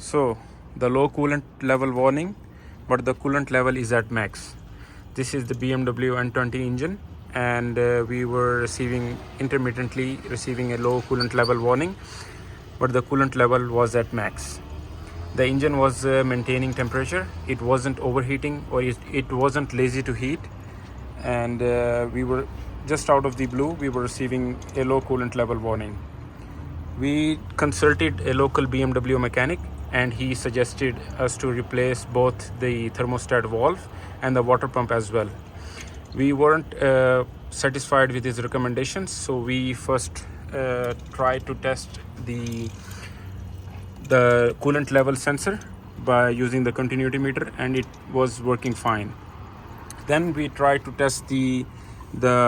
So the low coolant level warning, but the coolant level is at max. This is the BMW N20 engine, and we were intermittently receiving a low coolant level warning, but the coolant level was at max. The engine was maintaining temperature. It wasn't overheating, or it wasn't lazy to heat, and we were just out of the blue, we were receiving a low coolant level warning. We consulted a local BMW mechanic, and he suggested us to replace both the thermostat valve and the water pump as well. We weren't satisfied with his recommendations, so we first tried to test the coolant level sensor by using the continuity meter, and it was working fine. Then we tried to test the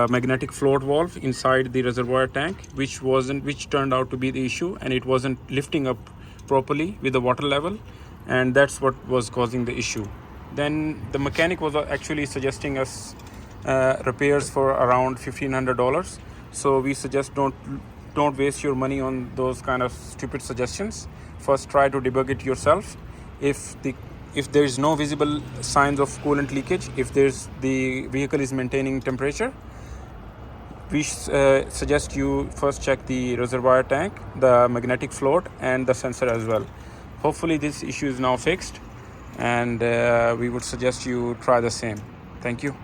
magnetic float valve inside the reservoir tank, which turned out to be the issue, and it wasn't lifting up properly with the water level, and that's what was causing the issue. Then the mechanic was actually suggesting us repairs for around $1,500. So we suggest don't waste your money on those kind of stupid suggestions. First, try to debug it yourself. If there is no visible signs of coolant leakage, if the vehicle is maintaining temperature, we suggest you first check the reservoir tank, the magnetic float, and the sensor as well. Hopefully this issue is now fixed, and we would suggest you try the same. Thank you.